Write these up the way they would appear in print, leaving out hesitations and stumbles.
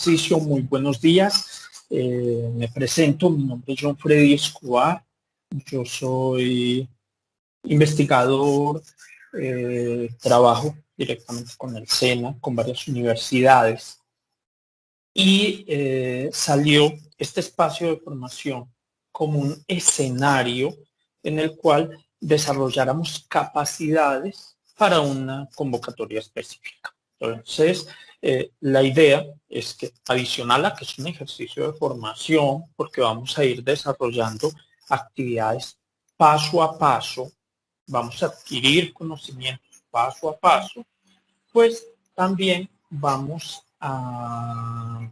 ejercicio. Muy buenos días. Me presento, mi nombre es John Freddy Escobar. Yo soy investigador, trabajo directamente con el SENA, con varias universidades. Y salió este espacio de formación como un escenario en el cual desarrolláramos capacidades para una convocatoria específica. Entonces, la idea es que, adicional a que es un ejercicio de formación, porque vamos a ir desarrollando actividades paso a paso, vamos a adquirir conocimientos paso a paso, pues también vamos a,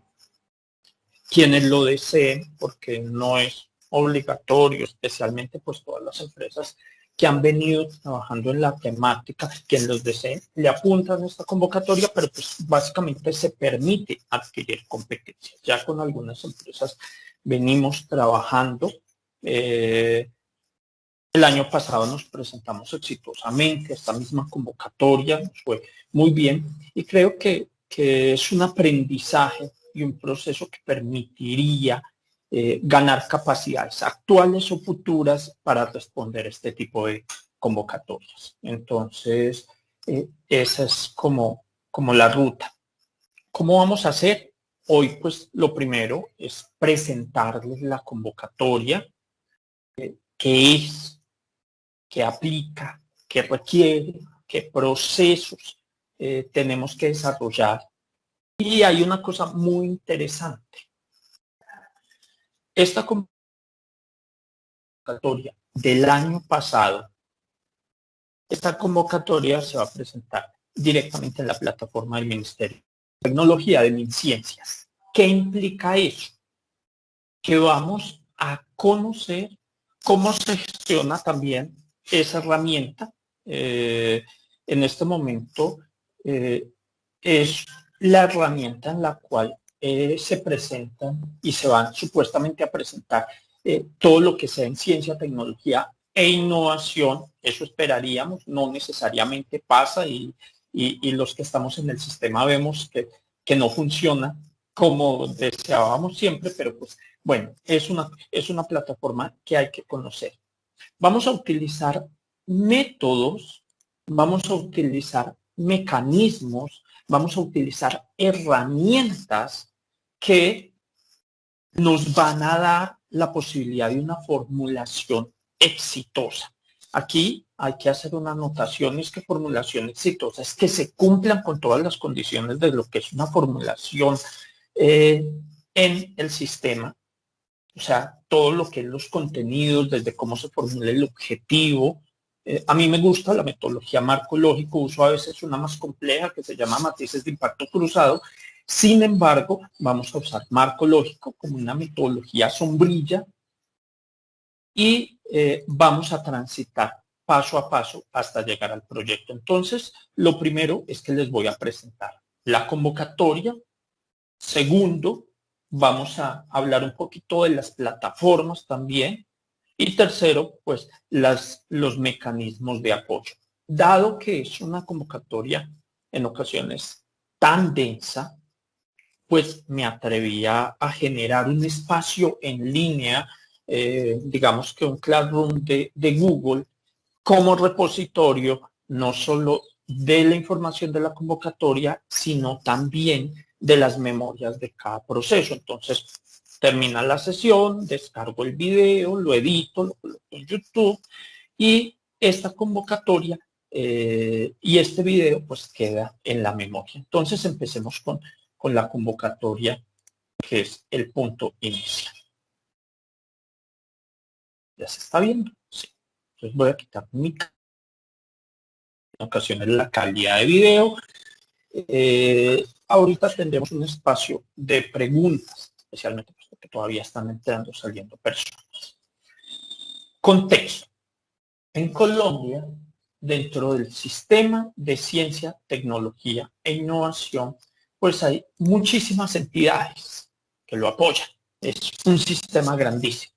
quienes lo deseen, porque no es obligatorio, especialmente pues todas las empresas que han venido trabajando en la temática, quien los deseen, le apuntan a esta convocatoria, pero pues básicamente se permite adquirir competencias. Ya con algunas empresas venimos trabajando. El año pasado nos presentamos exitosamente esta misma convocatoria, nos fue muy bien y creo que es un aprendizaje y un proceso que permitiría ganar capacidades actuales o futuras para responder a este tipo de convocatorias. Entonces, esa es como la ruta. ¿Cómo vamos a hacer? Hoy, pues, lo primero es presentarles la convocatoria, qué es, qué aplica, qué requiere, qué procesos tenemos que desarrollar. Y hay una cosa muy interesante. Esta convocatoria del año pasado, esta convocatoria se va a presentar directamente en la plataforma del Ministerio de Tecnología de MinCiencias. ¿Qué implica eso? Que vamos a conocer cómo se gestiona también esa herramienta. En este momento es la herramienta en la cual se presentan y se van supuestamente a presentar todo lo que sea en ciencia, tecnología e innovación. Eso esperaríamos, no necesariamente pasa y los que estamos en el sistema vemos que no funciona como deseábamos siempre, pero pues bueno, es una plataforma que hay que conocer. Vamos a utilizar métodos, vamos a utilizar mecanismos, vamos a utilizar herramientas que nos van a dar la posibilidad de una formulación exitosa. Aquí hay que hacer una anotación, es que formulación exitosa es que se cumplan con todas las condiciones de lo que es una formulación en el sistema. O sea, todo lo que es los contenidos, desde cómo se formula el objetivo. A mí me gusta la metodología marco lógico, uso a veces una más compleja que se llama matrices de impacto cruzado. Sin embargo, vamos a usar marco lógico como una metodología sombrilla y vamos a transitar paso a paso hasta llegar al proyecto. Entonces, lo primero es que les voy a presentar la convocatoria. Segundo, vamos a hablar un poquito de las plataformas también. Y tercero, pues los mecanismos de apoyo. Dado que es una convocatoria en ocasiones tan densa, pues me atrevía a generar un espacio en línea, digamos que un Classroom de Google, como repositorio, no solo de la información de la convocatoria, sino también de las memorias de cada proceso. Entonces, termina la sesión, descargo el video, lo edito, lo coloco en YouTube y esta convocatoria y este video pues queda en la memoria. Entonces, empecemos con la convocatoria, que es el punto inicial. ¿Ya se está viendo? Sí. Entonces voy a quitar mi en ocasiones la calidad de video. Ahorita tendremos un espacio de preguntas, especialmente porque todavía están entrando, saliendo personas. Contexto. En Colombia, dentro del sistema de ciencia, tecnología e innovación, pues hay muchísimas entidades que lo apoyan. Es un sistema grandísimo.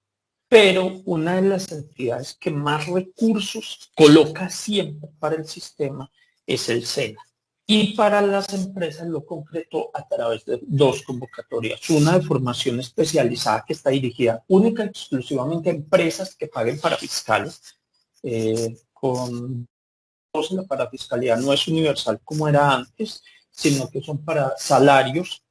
Pero una de las entidades que más recursos coloca siempre para el sistema es el SENA. Y para las empresas lo concretó a través de dos convocatorias. Una de formación especializada que está dirigida única y exclusivamente a empresas que paguen parafiscales. Con la parafiscalidad no es universal como era antes, sino que son para salarios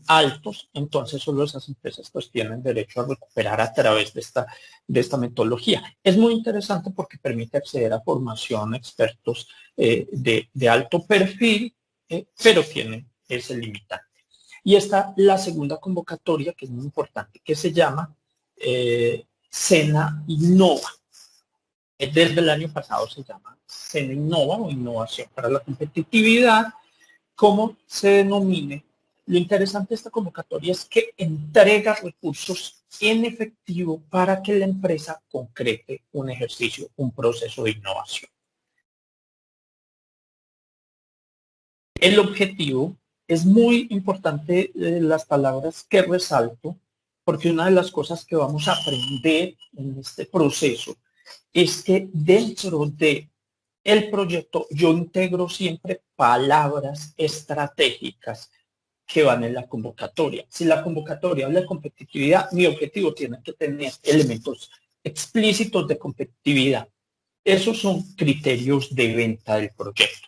altos, entonces solo esas empresas pues tienen derecho a recuperar a través de esta metodología. Es muy interesante porque permite acceder a formación, expertos de alto perfil, pero tiene ese limitante. Y está la segunda convocatoria, que es muy importante, que se llama SENA Innova. Desde el año pasado se llama SENA Innova o Innovación para la Competitividad, como se denomine. Lo interesante de esta convocatoria es que entrega recursos en efectivo para que la empresa concrete un ejercicio, un proceso de innovación. El objetivo es muy importante, las palabras que resalto, porque una de las cosas que vamos a aprender en este proceso es que dentro de el proyecto yo integro siempre palabras estratégicas que van en la convocatoria. Si la convocatoria habla de competitividad, mi objetivo tiene que tener elementos explícitos de competitividad. Esos son criterios de venta del proyecto.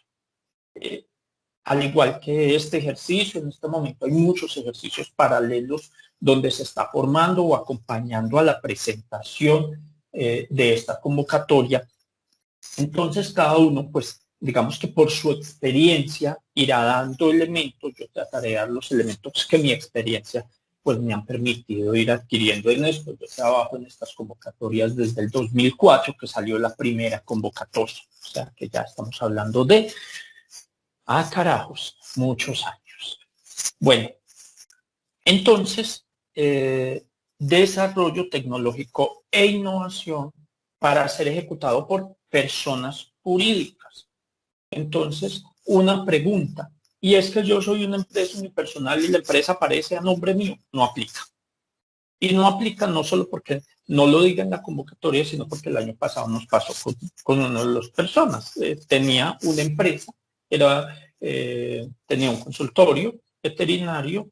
Al igual que este ejercicio, en este momento hay muchos ejercicios paralelos donde se está formando o acompañando a la presentación de esta convocatoria. Entonces, cada uno, pues, digamos que por su experiencia irá dando elementos. Yo trataré de dar los elementos que mi experiencia pues me han permitido ir adquiriendo en esto. Yo trabajo en estas convocatorias desde el 2004, que salió la primera convocatoria. O sea, que ya estamos hablando de, carajos, muchos años. Bueno, entonces, desarrollo tecnológico e innovación para ser ejecutado por personas jurídicas. Entonces, una pregunta, y es que yo soy una empresa unipersonal y la empresa aparece a nombre mío, no aplica. Y no aplica no solo porque no lo diga en la convocatoria, sino porque el año pasado nos pasó con una de las personas. Tenía una empresa, tenía un consultorio veterinario,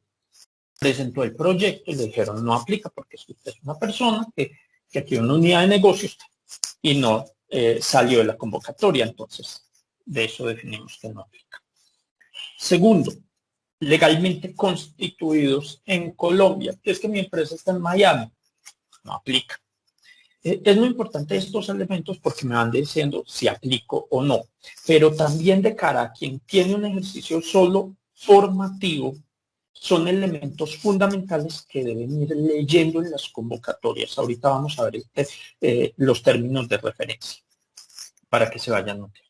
presentó el proyecto y le dijeron no aplica porque usted es una persona que tiene una unidad de negocios y no salió de la convocatoria. Entonces, de eso definimos que no aplica. Segundo, legalmente constituidos en Colombia, que es que mi empresa está en Miami, no aplica. Es muy importante estos elementos porque me van diciendo si aplico o no, pero también de cara a quien tiene un ejercicio solo formativo, son elementos fundamentales que deben ir leyendo en las convocatorias. Ahorita vamos a ver los términos de referencia para que se vayan notando.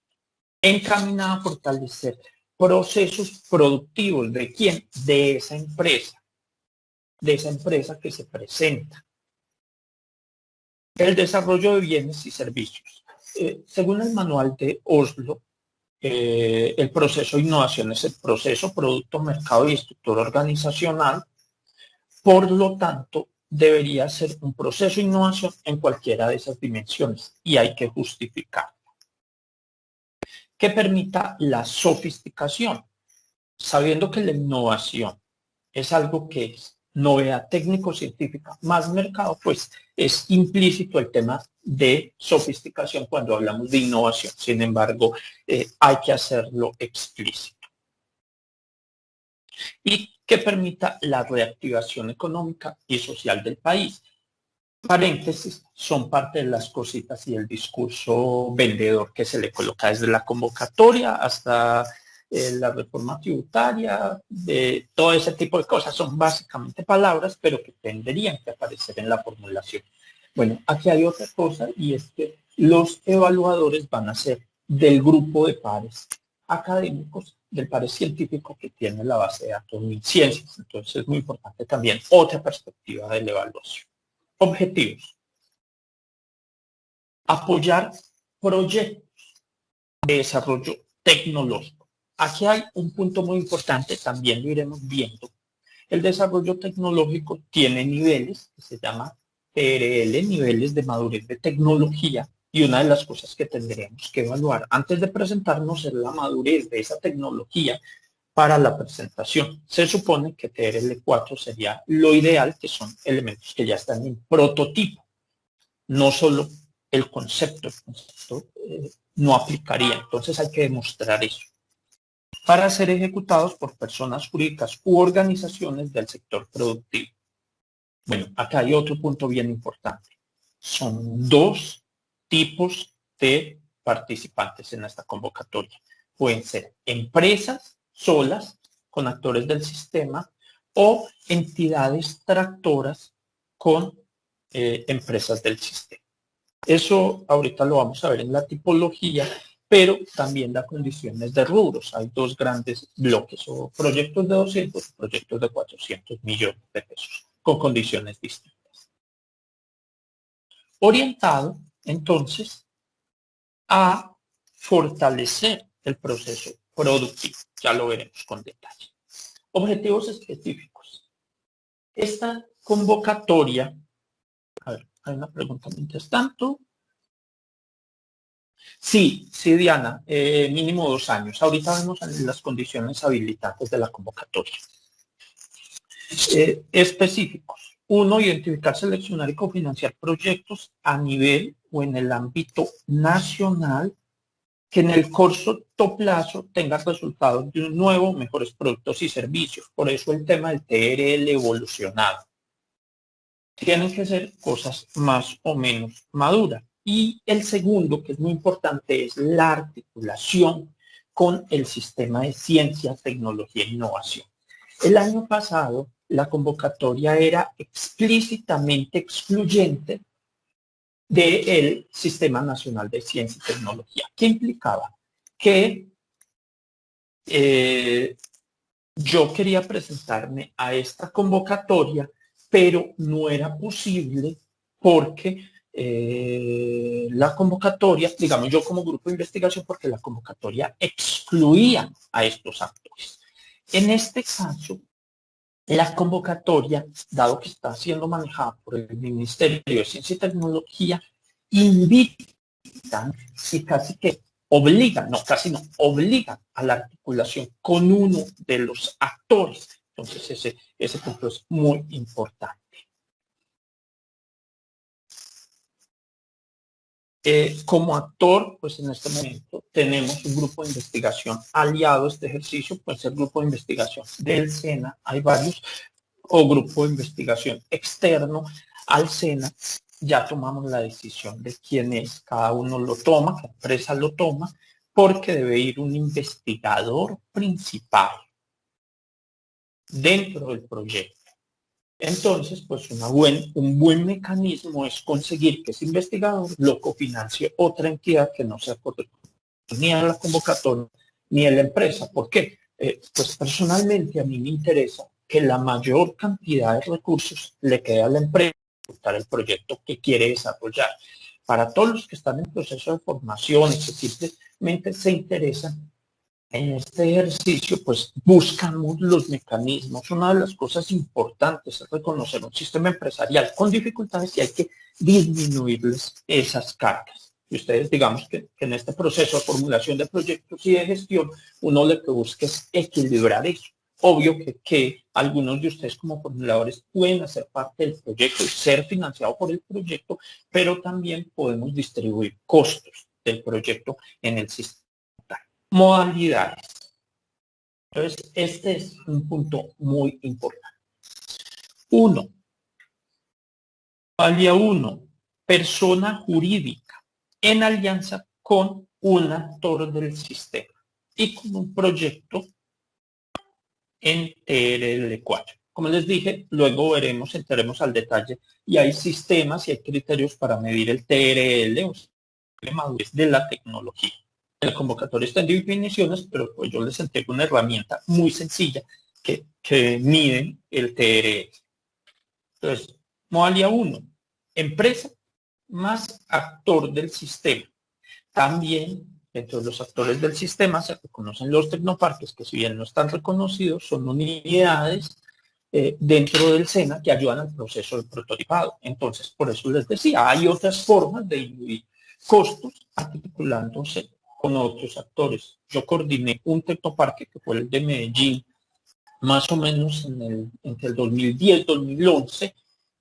Encaminada a fortalecer procesos productivos. ¿De quién? De esa empresa que se presenta. El desarrollo de bienes y servicios. Según el manual de Oslo, el proceso de innovación es el proceso, producto, mercado y estructura organizacional. Por lo tanto, debería ser un proceso de innovación en cualquiera de esas dimensiones y hay que justificar. Que permita la sofisticación, sabiendo que la innovación es algo que es novedad técnico-científica más mercado, pues es implícito el tema de sofisticación cuando hablamos de innovación. Sin embargo, hay que hacerlo explícito. Y que permita la reactivación económica y social del país. Paréntesis, son parte de las cositas y el discurso vendedor que se le coloca desde la convocatoria hasta la reforma tributaria, de todo ese tipo de cosas. Son básicamente palabras, pero que tendrían que aparecer en la formulación. Bueno, aquí hay otra cosa y es que los evaluadores van a ser del grupo de pares académicos, del pares científico que tiene la base de datos en ciencias. Entonces es muy importante también otra perspectiva de la evaluación. Objetivos. Apoyar proyectos de desarrollo tecnológico. Aquí hay un punto muy importante, también lo iremos viendo. El desarrollo tecnológico tiene niveles que se llama TRL, niveles de madurez de tecnología, Y una de las cosas que tendríamos que evaluar antes de presentarnos es la madurez de esa tecnología para la presentación. Se supone que TRL4 sería lo ideal, que son elementos que ya están en prototipo, no solo el concepto no aplicaría. Entonces hay que demostrar eso para ser ejecutados por personas jurídicas u organizaciones del sector productivo. Bueno, acá hay otro punto bien importante. Son dos tipos de participantes en esta convocatoria. Pueden ser empresas solas, con actores del sistema, o entidades tractoras con empresas del sistema. Eso ahorita lo vamos a ver en la tipología, pero también da condiciones de rubros. Hay dos grandes bloques, o proyectos de 200 proyectos de 400 millones de pesos, con condiciones distintas. Orientado, entonces, a fortalecer el proceso productivo. Ya lo veremos con detalle. Objetivos específicos. Esta convocatoria, a ver, hay una pregunta mientras tanto. Sí, Diana, mínimo 2 años. Ahorita vemos las condiciones habilitantes de la convocatoria. Específicos. 1. Identificar, seleccionar y cofinanciar proyectos a nivel o en el ámbito nacional que en el corto plazo tengan resultados de un nuevo, mejores productos y servicios. Por eso el tema del TRL evolucionado. Tienen que ser cosas más o menos maduras. Y el segundo, que es muy importante, es la articulación con el sistema de ciencia, tecnología e innovación. El año pasado, la convocatoria era explícitamente excluyente del Sistema Nacional de Ciencia y Tecnología. ¿Qué implicaba? Que yo quería presentarme a esta convocatoria, pero no era posible porque la convocatoria, digamos yo como grupo de investigación, porque la convocatoria excluía a estos actores. En este caso, la convocatoria, dado que está siendo manejada por el Ministerio de Ciencia y Tecnología, invitan y casi que obligan, no, casi no, obligan a la articulación con uno de los actores. Entonces ese punto es muy importante. Como actor, pues en este momento tenemos un grupo de investigación aliado a este ejercicio, puede ser grupo de investigación del SENA, hay varios, o grupo de investigación externo al SENA. Ya tomamos la decisión de quién es, cada uno lo toma, cada empresa lo toma, porque debe ir un investigador principal dentro del proyecto. Entonces, pues un buen mecanismo es conseguir que ese investigador lo cofinancie otra entidad que no sea ni a la convocatoria ni a la empresa. ¿Por qué? Pues personalmente a mí me interesa que la mayor cantidad de recursos le quede a la empresa para el proyecto que quiere desarrollar. Para todos los que están en proceso de formación y que simplemente se interesan en este ejercicio, pues buscamos los mecanismos. Una de las cosas importantes es reconocer un sistema empresarial con dificultades y hay que disminuirles esas cargas. Y ustedes, digamos que en este proceso de formulación de proyectos y de gestión, uno lo que busca es equilibrar eso. Obvio que algunos de ustedes como formuladores pueden hacer parte del proyecto y ser financiados por el proyecto, pero también podemos distribuir costos del proyecto en el sistema. Modalidades. Entonces, este es un punto muy importante. 1. Modalidad 1. Persona jurídica en alianza con un actor del sistema y con un proyecto en TRL4. Como les dije, luego entraremos al detalle y hay sistemas y hay criterios para medir el TRL, o sea, la madurez de la tecnología. La convocatoria está en definiciones, pero pues yo les entrego una herramienta muy sencilla que mide el TRL. Entonces, modalidad 1, empresa más actor del sistema. También, dentro de los actores del sistema, se reconocen los tecnoparques, que si bien no están reconocidos, son unidades dentro del SENA que ayudan al proceso de prototipado. Entonces, por eso les decía, hay otras formas de Costos articulándose con otros actores. Yo coordiné un tecnoparque que fue el de Medellín, más o menos entre el 2010 y 2011,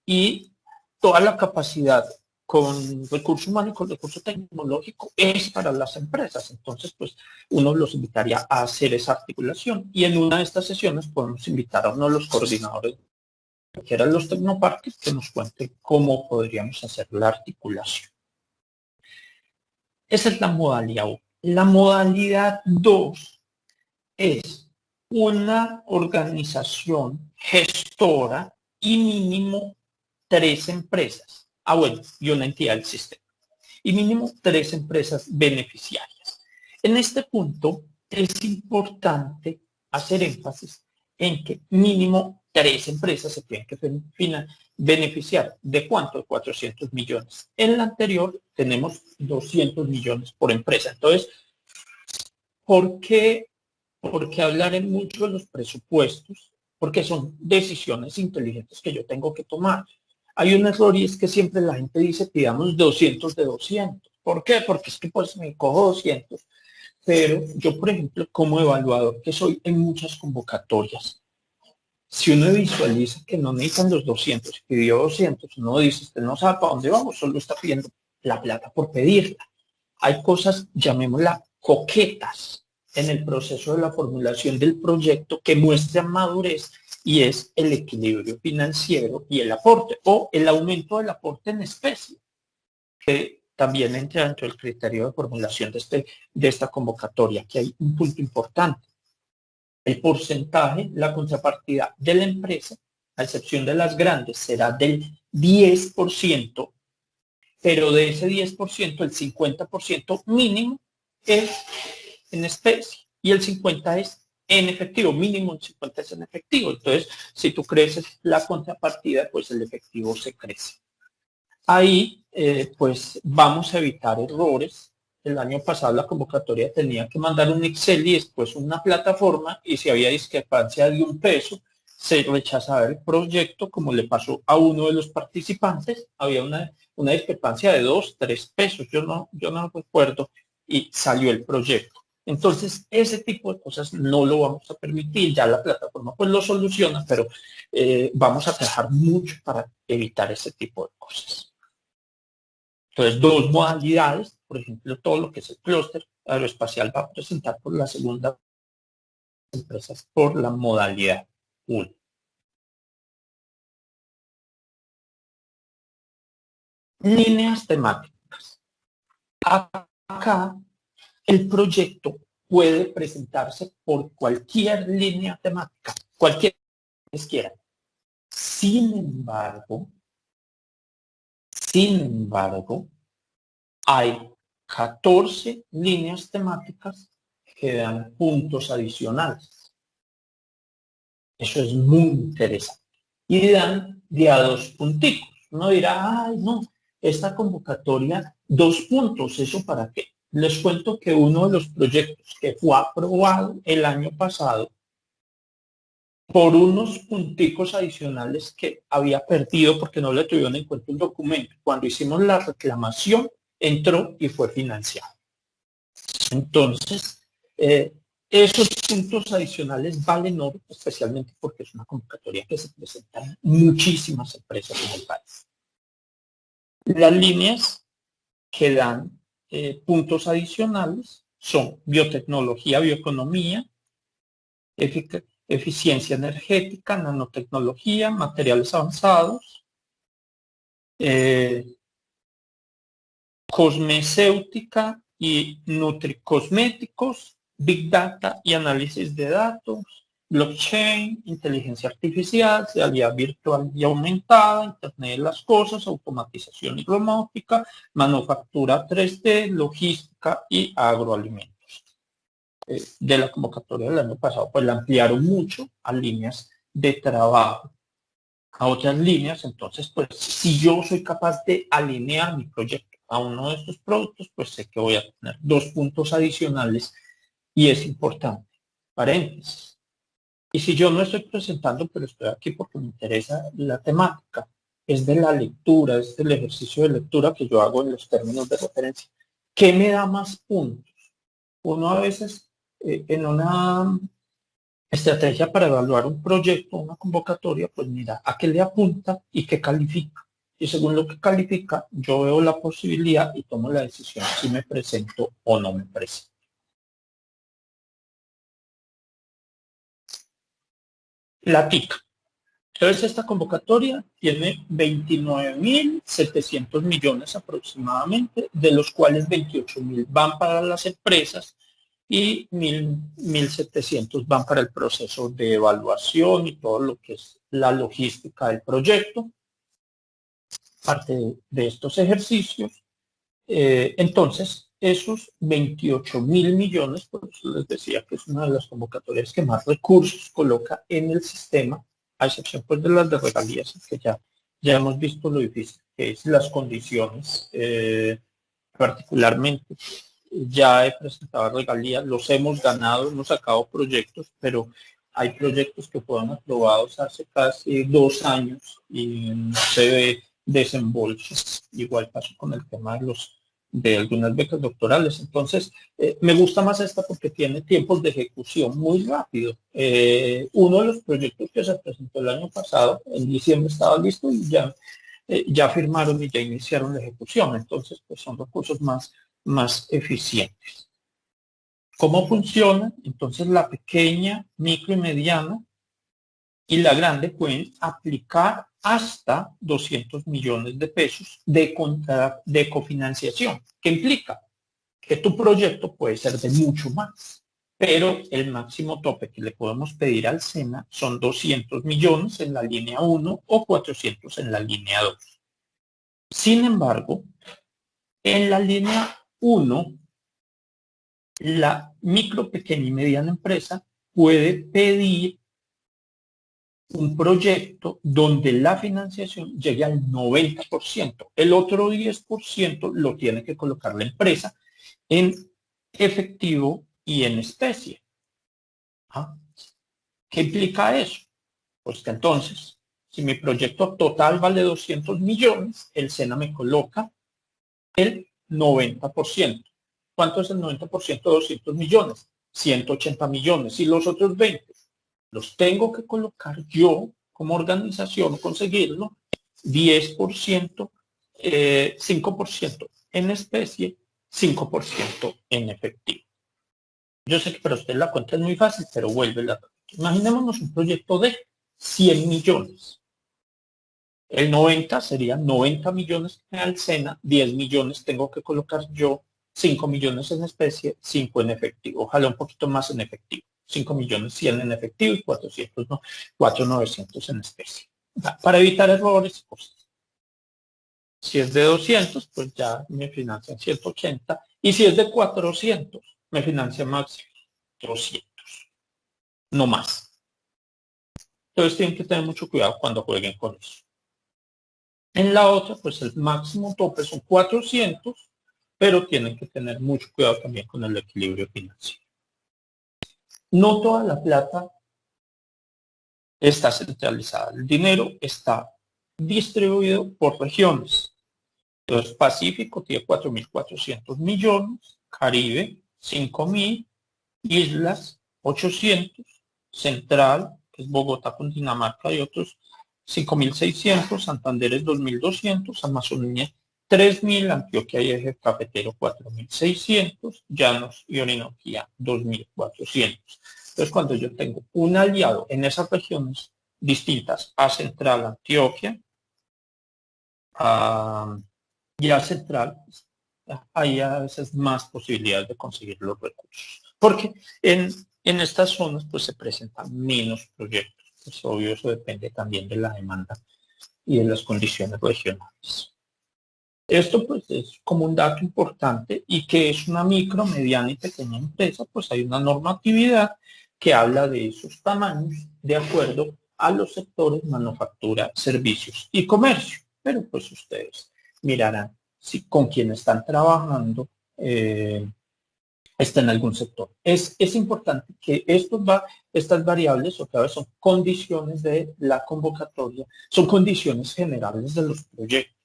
y toda la capacidad con recurso humano y con recurso tecnológico es para las empresas. Entonces, pues uno los invitaría a hacer esa articulación y en una de estas sesiones podemos invitar a uno de los coordinadores que eran los tecnoparques que nos cuente cómo podríamos hacer la articulación. Esa es la modalidad 1. La modalidad 2 es una organización gestora y mínimo 3 empresas. Bueno, y una entidad del sistema. Y mínimo 3 empresas beneficiarias. En este punto es importante hacer énfasis en que mínimo 3 empresas se tienen que beneficiar. ¿De cuánto? De 400 millones. En la anterior tenemos 200 millones por empresa. Entonces, ¿por qué hablar mucho de los presupuestos? Porque son decisiones inteligentes que yo tengo que tomar. Hay un error y es que siempre la gente dice pidamos 200 de 200. ¿Por qué? Porque es que pues me cojo 200. Pero yo, por ejemplo, como evaluador que soy en muchas convocatorias, si uno visualiza que no necesitan los 200 y pidió 200, uno dice, usted no sabe para dónde vamos, solo está pidiendo la plata por pedirla. Hay cosas, llamémosla, coquetas en el proceso de la formulación del proyecto que muestran madurez y es el equilibrio financiero y el aporte o el aumento del aporte en especie, que también entra dentro del criterio de formulación de esta convocatoria. Aquí hay un punto importante. El porcentaje, la contrapartida de la empresa, a excepción de las grandes, será del 10%, pero de ese 10%, el 50% mínimo es en especie y el 50% es en efectivo, mínimo el 50% es en efectivo. Entonces, si tú creces la contrapartida, pues el efectivo se crece. Ahí, pues vamos a evitar errores. El año pasado la convocatoria tenía que mandar un Excel y después una plataforma y si había discrepancia de $1, se rechazaba el proyecto, como le pasó a uno de los participantes. Había una discrepancia de 2, 3 pesos, yo no recuerdo, y salió el proyecto. Entonces, ese tipo de cosas no lo vamos a permitir, ya la plataforma pues lo soluciona, pero vamos a trabajar mucho para evitar ese tipo de cosas. Entonces, 2 modalidades, por ejemplo, todo lo que es el clúster aeroespacial va a presentar por la segunda empresas por la modalidad 1. Líneas temáticas. Acá el proyecto puede presentarse por cualquier línea temática, cualquiera que quiera. Sin embargo, hay 14 líneas temáticas que dan puntos adicionales. Eso es muy interesante. Y dan de a 2 punticos. Uno dirá, ay, no, esta convocatoria, 2 puntos, ¿eso para qué? Les cuento que uno de los proyectos que fue aprobado el año pasado por unos punticos adicionales que había perdido porque no le tuvieron en cuenta un documento. Cuando hicimos la reclamación, entró y fue financiado. Entonces, esos puntos adicionales valen oro, especialmente porque es una convocatoria que se presenta en muchísimas empresas en el país. Las líneas que dan puntos adicionales son biotecnología, bioeconomía, eficiencia energética, nanotecnología, materiales avanzados, cosmecéutica y nutricosméticos, Big Data y análisis de datos, blockchain, inteligencia artificial, realidad virtual y aumentada, Internet de las cosas, automatización y robótica, manufactura 3D, logística y agroalimentos. De la convocatoria del año pasado, pues la ampliaron mucho a líneas de trabajo, a otras líneas. Entonces, pues si yo soy capaz de alinear mi proyecto a uno de estos productos, pues sé que voy a tener 2 puntos adicionales y es importante. Paréntesis. Y si yo no estoy presentando, pero estoy aquí porque me interesa la temática, es de la lectura, es del ejercicio de lectura que yo hago en los términos de referencia. ¿Qué me da más puntos? Uno a veces en una estrategia para evaluar un proyecto, una convocatoria, pues mira a qué le apunta y qué califica. Y según lo que califica, yo veo la posibilidad y tomo la decisión si me presento o no me presento. La TIC. Entonces, esta convocatoria tiene 29.700 millones aproximadamente, de los cuales 28.000 van para las empresas y 1.700 van para el proceso de evaluación y todo lo que es la logística del proyecto, parte de estos ejercicios. Entonces, esos 28.000 millones, por eso les decía que es una de las convocatorias que más recursos coloca en el sistema, a excepción pues de las de regalías, que ya hemos visto lo difícil que es las condiciones, particularmente. Ya he presentado regalías, los hemos ganado, hemos sacado proyectos, pero hay proyectos que fueron aprobados hace casi 2 años y no se ve desembolso. Igual pasó con el tema de algunas becas doctorales. Entonces, me gusta más esta porque tiene tiempos de ejecución muy rápido. Uno de los proyectos que se presentó el año pasado, en diciembre estaba listo y ya firmaron y ya iniciaron la ejecución. Entonces, pues son recursos más eficientes. ¿Cómo funciona? Entonces, la pequeña, micro y mediana y la grande pueden aplicar hasta 200 millones de pesos de cofinanciación. ¿Qué implica? Que tu proyecto puede ser de mucho más, pero el máximo tope que le podemos pedir al SENA son 200 millones en la línea 1 o 400 en la línea 2. Sin embargo, en la línea 1, la micro, pequeña y mediana empresa puede pedir un proyecto donde la financiación llegue al 90%. El otro 10% lo tiene que colocar la empresa en efectivo y en especie. ¿Ah? ¿Qué implica eso? Pues que entonces, si mi proyecto total vale 200 millones, el SENA me coloca el 90%. ¿Cuánto es el 90% de 200 millones? 180 millones. ¿Y los otros 20? Los tengo que colocar yo como organización, conseguirlo, 10%, 5% en especie, 5% en efectivo. Yo sé que para usted la cuenta es muy fácil, pero vuelve la... Imaginémonos un proyecto de 100 millones. El 90 serían 90 millones al SENA, 10 millones tengo que colocar yo, 5 millones en especie, 5 en efectivo. Ojalá un poquito más en efectivo. 5 millones 100 en efectivo y 400, no, 4,900 en especie. Para evitar errores, pues, si es de 200, pues ya me financian 180. Y si es de 400, me financian máximo 200, no más. Entonces tienen que tener mucho cuidado cuando jueguen con eso. En la otra, pues el máximo tope son 400, pero tienen que tener mucho cuidado también con el equilibrio financiero. No toda la plata está centralizada. El dinero está distribuido por regiones. Entonces, Pacífico tiene 4.400 millones, Caribe 5.000, Islas 800, Central, que es Bogotá, Cundinamarca y otros 5.600, Santander es 2.200, Amazonía 3.000, Antioquia y Eje Cafetero 4.600, Llanos y Orinoquía 2.400. Entonces, cuando yo tengo un aliado en esas regiones distintas a Central, Antioquia, y a Central, hay a veces más posibilidades de conseguir los recursos. Porque en estas zonas pues se presentan menos proyectos. Es obvio, eso depende también de la demanda y de las condiciones regionales. Esto pues es como un dato importante y que es una micro, mediana y pequeña empresa, pues hay una normatividad que habla de esos tamaños de acuerdo a los sectores manufactura, servicios y comercio. Pero pues ustedes mirarán si con quién están trabajando está en algún sector. Es importante que estas variables otra vez son condiciones de la convocatoria, son condiciones generales de los proyectos.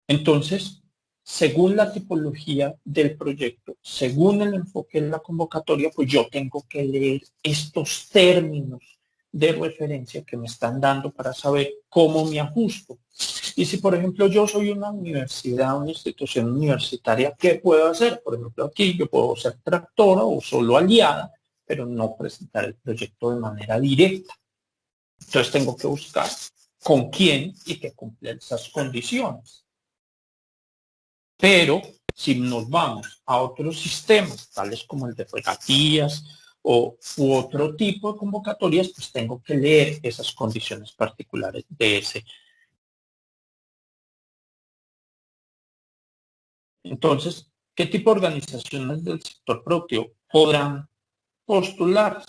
Entonces, según la tipología del proyecto, según el enfoque de la convocatoria, pues yo tengo que leer estos términos de referencia que me están dando para saber cómo me ajusto. Y si, por ejemplo, yo soy una universidad, una institución universitaria, ¿qué puedo hacer? Por ejemplo, aquí yo puedo ser tractora o solo aliada, pero no presentar el proyecto de manera directa. Entonces tengo que buscar con quién y que cumpla esas condiciones. Pero si nos vamos a otros sistemas, tales como el de regatías u otro tipo de convocatorias, pues tengo que leer esas condiciones particulares de ese. Entonces, ¿qué tipo de organizaciones del sector productivo podrán postular?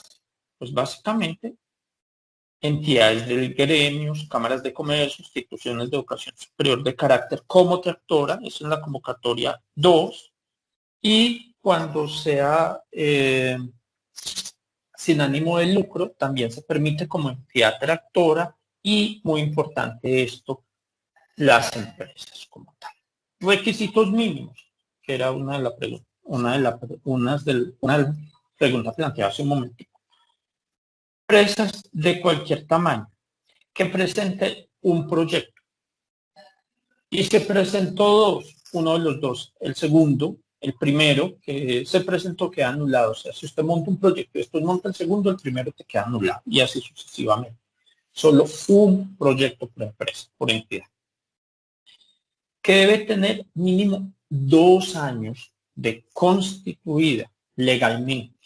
Pues básicamente entidades de gremios, cámaras de comercio, instituciones de educación superior de carácter como tractora, eso es la convocatoria 2, y cuando sea sin ánimo de lucro, también se permite como entidad tractora y, muy importante esto, las empresas como tal. Requisitos mínimos, que era una de las preguntas planteadas hace un momento. Empresas de cualquier tamaño que presente un proyecto. Y se presentó dos, uno de los dos. El segundo, el primero que se presentó queda anulado. O sea, si usted monta un proyecto y después monta el segundo, el primero te queda anulado. Y así sucesivamente. Solo un proyecto por empresa, por entidad. Que debe tener mínimo 2 años de constituida legalmente.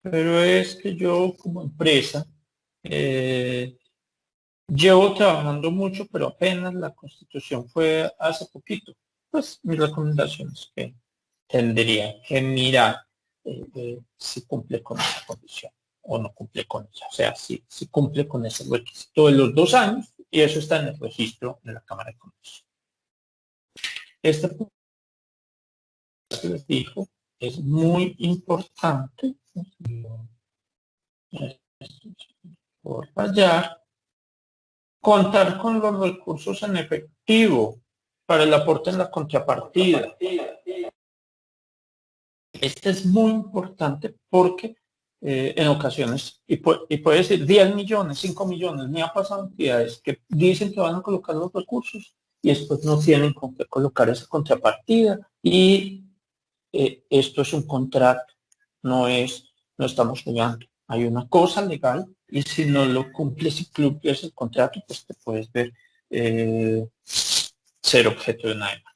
Pero es que yo como empresa llevo trabajando mucho, pero apenas la constitución fue hace poquito. Pues mi recomendación es que tendría que mirar si cumple con esa condición o no cumple con ella. O sea, si cumple con ese requisito de los 2 años, y eso está en el registro de la Cámara de Comercio. Este punto que les dijo es muy importante por fallar, contar con los recursos en efectivo para el aporte en la contrapartida. Este es muy importante porque en ocasiones, y puede decir 10 millones, 5 millones, me ha pasado entidades que dicen que van a colocar los recursos y después no tienen con qué colocar esa contrapartida, y esto es un contrato, no estamos jugando. Hay una cosa legal y si no lo cumples y cumples el contrato, pues te puedes ver ser objeto de una demanda.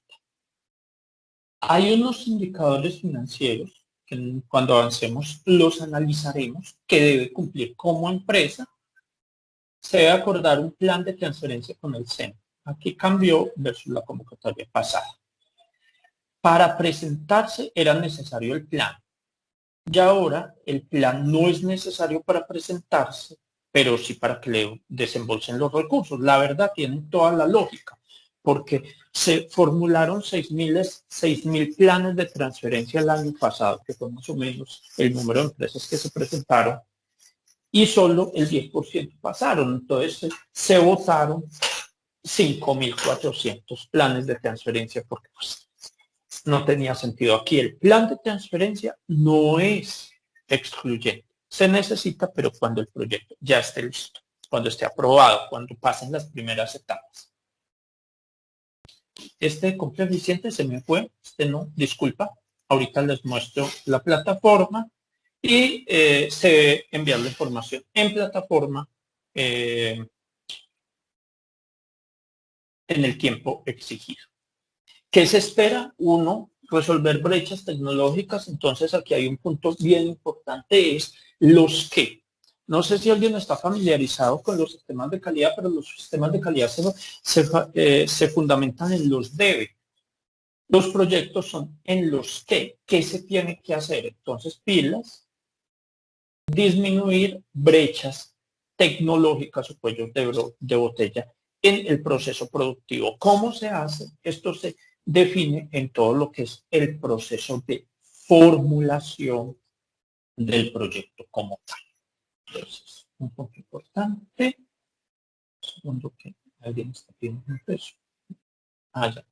Hay unos indicadores financieros que cuando avancemos los analizaremos, que debe cumplir como empresa. Se debe acordar un plan de transferencia con el SEM. Aquí cambió versus la convocatoria pasada. Para presentarse era necesario el plan. Y ahora el plan no es necesario para presentarse, pero sí para que le desembolsen los recursos. La verdad, tienen toda la lógica, porque se formularon 6.000 planes de transferencia el año pasado, que fue más o menos el número de empresas que se presentaron, y solo el 10% pasaron. Entonces se votaron 5.400 planes de transferencia, porque pues, no tenía sentido. Aquí el plan de transferencia no es excluyente. Se necesita, pero cuando el proyecto ya esté listo, cuando esté aprobado, cuando pasen las primeras etapas. Este cumple eficiente se me fue, no, disculpa. Ahorita les muestro la plataforma y se debe enviar la información en plataforma en el tiempo exigido. ¿Qué se espera? Uno, resolver brechas tecnológicas. Entonces aquí hay un punto bien importante, es los qué. No sé si alguien está familiarizado con los sistemas de calidad, pero los sistemas de calidad se fundamentan en los debe. Los proyectos son en los qué se tiene que hacer. Entonces, pilas, disminuir brechas tecnológicas o cuellos de botella en el proceso productivo. ¿Cómo se hace? Esto se define en todo lo que es el proceso de formulación del proyecto como tal. Entonces, un punto importante. Segundo que alguien está pidiendo un peso. Ya.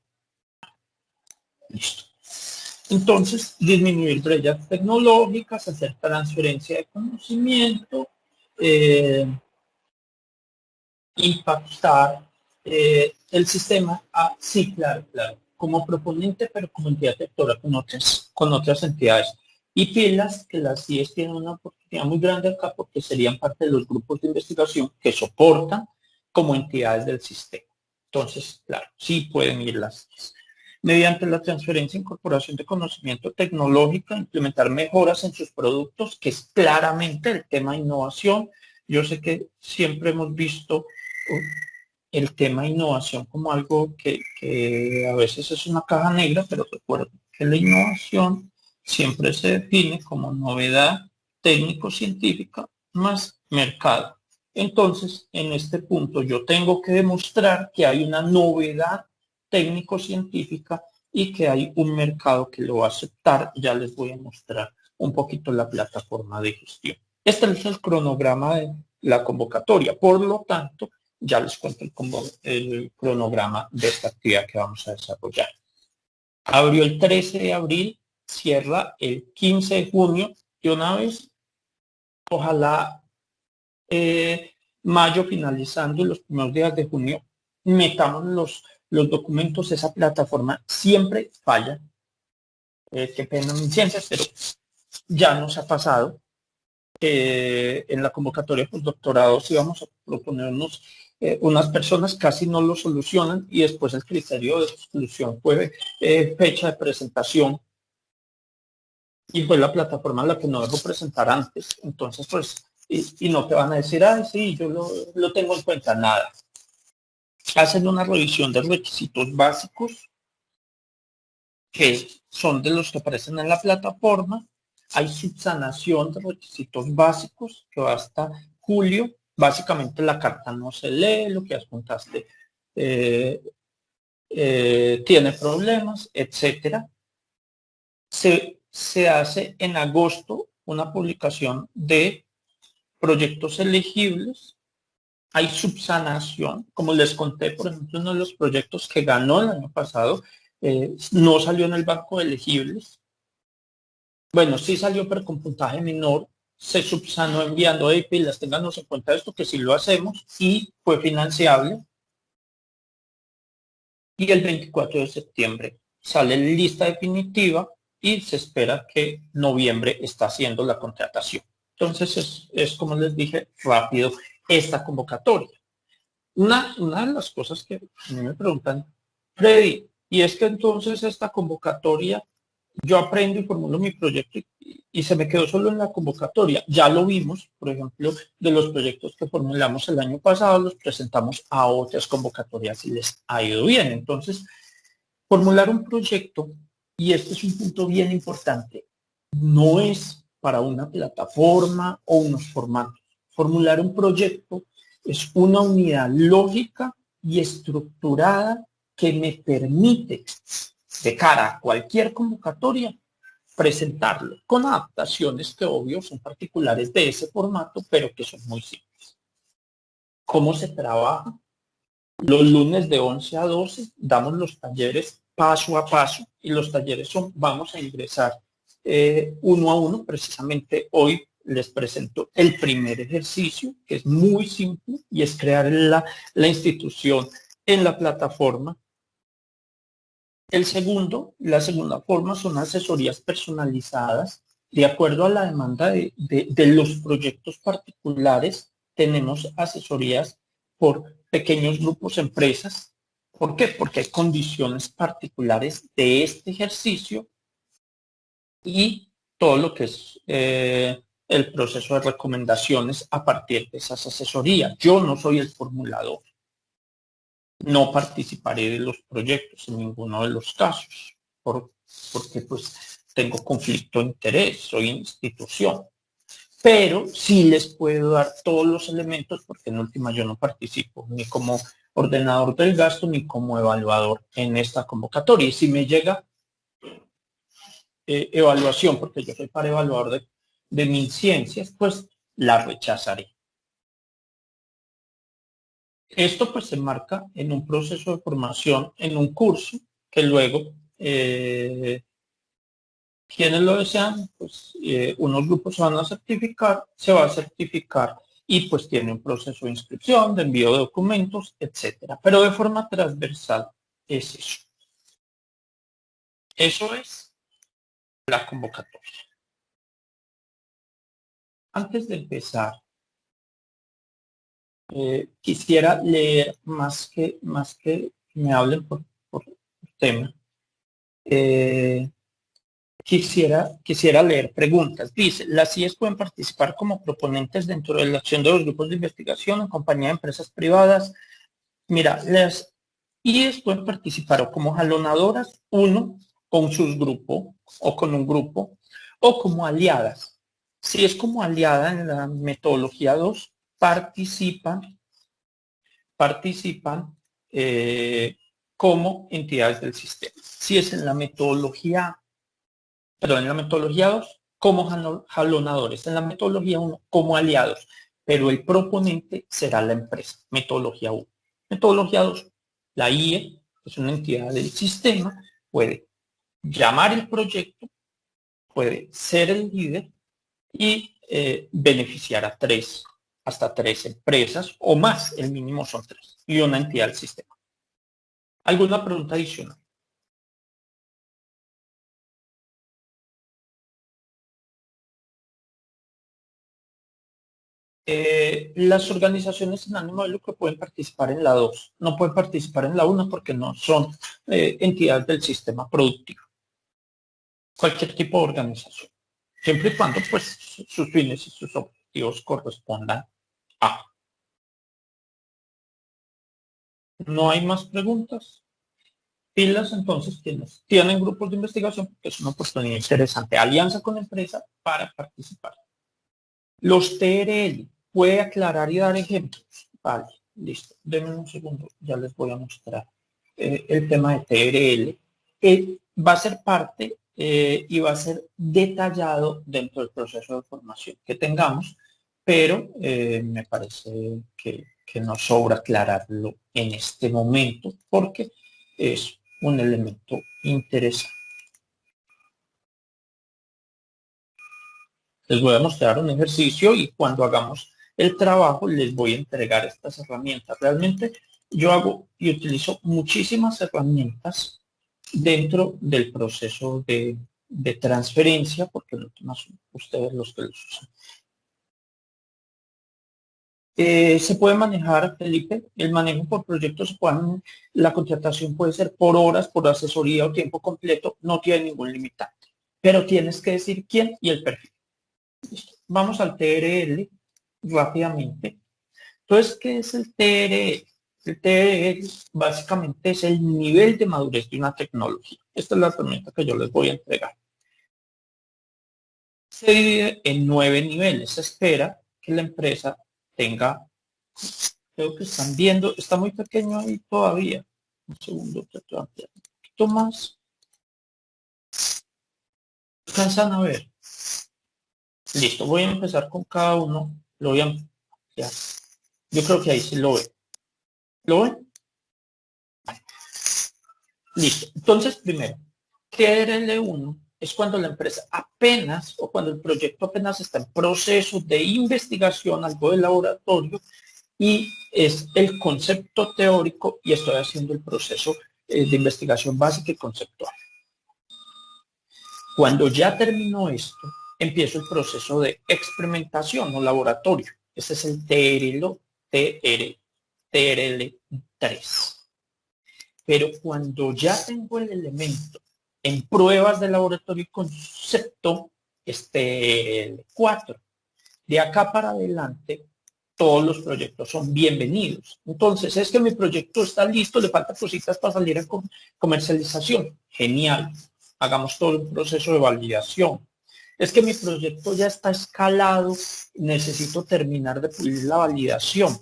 Listo. Entonces, disminuir brechas tecnológicas, hacer transferencia de conocimiento, impactar el sistema sí, claro, como proponente, pero como entidad sectora con otras entidades. Y pilas que las CIES tienen una oportunidad muy grande acá porque serían parte de los grupos de investigación que soportan como entidades del sistema. Entonces, claro, sí pueden ir las CIES. Mediante la transferencia e incorporación de conocimiento tecnológico, implementar mejoras en sus productos, que es claramente el tema de innovación. Yo sé que siempre hemos visto el tema de innovación como algo que a veces es una caja negra, pero recuerden que la innovación siempre se define como novedad técnico-científica más mercado. Entonces, en este punto yo tengo que demostrar que hay una novedad técnico-científica y que hay un mercado que lo va a aceptar. Ya les voy a mostrar un poquito la plataforma de gestión. Este es el cronograma de la convocatoria. Por lo tanto, ya les cuento el cronograma de esta actividad que vamos a desarrollar. Abrió el 13 de abril, cierra el 15 de junio y una vez, ojalá mayo finalizando y los primeros días de junio, metamos los documentos. Esa plataforma siempre falla. Qué pena mis ciencias, pero ya nos ha pasado. En la convocatoria por doctorados íbamos a proponernos unas personas, casi no lo solucionan y después el criterio de exclusión fue fecha de presentación y fue la plataforma la que no dejó presentar antes. Entonces, pues, y no te van a decir, ay, sí, yo lo tengo en cuenta, nada. Hacen una revisión de requisitos básicos que son de los que aparecen en la plataforma. Hay subsanación de requisitos básicos que va hasta julio. Básicamente la carta no se lee, lo que adjuntaste tiene problemas, etcétera. Se hace en agosto una publicación de proyectos elegibles. Hay subsanación, como les conté, por ejemplo, uno de los proyectos que ganó el año pasado no salió en el banco de elegibles. Bueno, sí salió, pero con puntaje menor. Se subsanó enviando pilas, ténganos en cuenta esto, que sí lo hacemos, y fue financiable. Y el 24 de septiembre sale la lista definitiva y se espera que noviembre está haciendo la contratación. Entonces es como les dije, rápido esta convocatoria. Una de las cosas que a mí me preguntan, Freddy, y es que entonces esta convocatoria, yo aprendo y formulo mi proyecto y se me quedó solo en la convocatoria. Ya lo vimos, por ejemplo, de los proyectos que formulamos el año pasado, los presentamos a otras convocatorias y les ha ido bien. Entonces, formular un proyecto, y este es un punto bien importante, no es para una plataforma o unos formatos. Formular un proyecto es una unidad lógica y estructurada que me permite, de cara a cualquier convocatoria, presentarlo con adaptaciones que obvio son particulares de ese formato, pero que son muy simples. ¿Cómo se trabaja? Los lunes de 11 a 12 damos los talleres paso a paso y los talleres son, vamos a ingresar uno a uno. Precisamente hoy les presento el primer ejercicio, que es muy simple y es crear la institución en la plataforma. La segunda forma son asesorías personalizadas. De acuerdo a la demanda de los proyectos particulares, tenemos asesorías por pequeños grupos, empresas. ¿Por qué? Porque hay condiciones particulares de este ejercicio y todo lo que es el proceso de recomendaciones a partir de esas asesorías. Yo no soy el formulador. No participaré de los proyectos en ninguno de los casos, porque pues tengo conflicto de interés, soy institución. Pero sí les puedo dar todos los elementos, porque en última yo no participo ni como ordenador del gasto ni como evaluador en esta convocatoria. Y si me llega evaluación, porque yo soy para evaluador de MinCiencias, pues la rechazaré. Esto pues se marca en un proceso de formación, en un curso, que luego quienes lo desean, pues unos grupos se van a certificar, se va a certificar y pues tiene un proceso de inscripción, de envío de documentos, etcétera. Pero de forma transversal es eso. Eso es la convocatoria. Antes de empezar, quisiera leer más que me hablen por tema. Quisiera leer preguntas. Dice, las IES pueden participar como proponentes dentro de la acción de los grupos de investigación en compañía de empresas privadas. Mira, las IES pueden participar o como jalonadoras, uno, con sus grupos o con un grupo, o como aliadas. Si es como aliada en la metodología 2, participan como entidades del sistema. Si es en la metodología, perdón, en la metodología 2, como jalonadores, en la metodología 1, como aliados, pero el proponente será la empresa, metodología 1. Metodología 2, la IE, que es una entidad del sistema, puede llamar el proyecto, puede ser el líder y beneficiar a hasta tres empresas o más, el mínimo son 3, y una entidad del sistema. ¿Alguna pregunta adicional? Las organizaciones sin ánimo de lucro pueden participar en la 2, no pueden participar en la 1 porque no son entidades del sistema productivo. Cualquier tipo de organización, siempre y cuando pues sus fines y sus objetivos correspondan a. ¿No hay más preguntas? Pilas entonces quienes tienen grupos de investigación, porque es una oportunidad interesante. Alianza con la empresa para participar. Los TRL, ¿puede aclarar y dar ejemplos? Vale, listo. Denme un segundo, ya les voy a mostrar el tema de TRL. Va a ser parte y va a ser detallado dentro del proceso de formación que tengamos, pero me parece que nos sobra aclararlo en este momento porque es un elemento interesante. Les voy a mostrar un ejercicio y cuando hagamos el trabajo les voy a entregar estas herramientas. Realmente yo hago y utilizo muchísimas herramientas dentro del proceso de transferencia, porque no son ustedes los que los usan. Se puede manejar, Felipe, el manejo por proyectos, la contratación puede ser por horas, por asesoría o tiempo completo, no tiene ningún limitante, pero tienes que decir quién y el perfil. Listo. Vamos al TRL rápidamente. Entonces, ¿qué es el TRL? El TRL básicamente es el nivel de madurez de una tecnología. Esta es la herramienta que yo les voy a entregar. Se divide en 9 niveles. Se espera que la empresa tenga, creo que están viendo, está muy pequeño ahí todavía. Un segundo, trato de ampliar un poquito más. ¿Alcanzan a ver? Listo, voy a empezar con cada uno. Lo voy a ampliar. Yo creo que ahí sí lo ven. ¿Lo ven? Listo. Entonces, primero, TRL1 es cuando la empresa apenas o cuando el proyecto apenas está en proceso de investigación, algo de laboratorio, y es el concepto teórico y estoy haciendo el proceso de investigación básica y conceptual. Cuando ya terminó esto, empiezo el proceso de experimentación o laboratorio. Ese es el TRL3. Pero cuando ya tengo el elemento en pruebas de laboratorio y concepto, el 4. De acá para adelante, todos los proyectos son bienvenidos. Entonces, es que mi proyecto está listo, le faltan cositas para salir a comercialización. Genial. Hagamos todo un proceso de validación. Es que mi proyecto ya está escalado, necesito terminar de pulir la validación.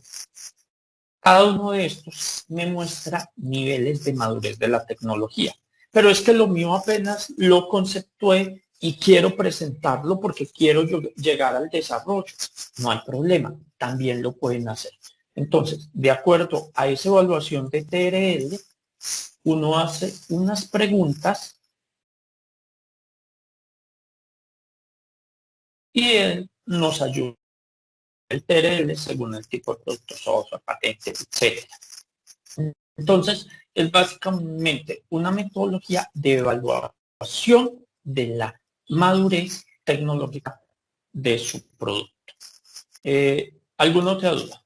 Cada uno de estos me muestra niveles de madurez de la tecnología. Pero es que lo mío apenas lo conceptué y quiero presentarlo porque quiero llegar al desarrollo. No hay problema, también lo pueden hacer. Entonces, de acuerdo a esa evaluación de TRL, uno hace unas preguntas y él nos ayuda el TRL según el tipo de producto, software, patente, etc. Entonces, es básicamente una metodología de evaluación de la madurez tecnológica de su producto. ¿Alguna otra duda?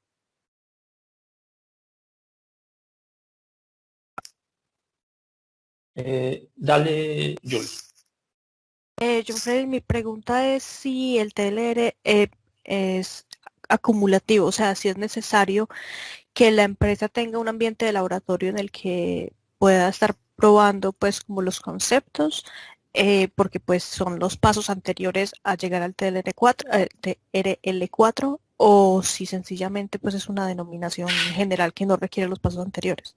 Dale, Julie. John Freddy, mi pregunta es si el TLR es acumulativo, o sea, si es necesario que la empresa tenga un ambiente de laboratorio en el que pueda estar probando pues como los conceptos, porque pues son los pasos anteriores a llegar al TRL4, o si sencillamente pues es una denominación general que no requiere los pasos anteriores.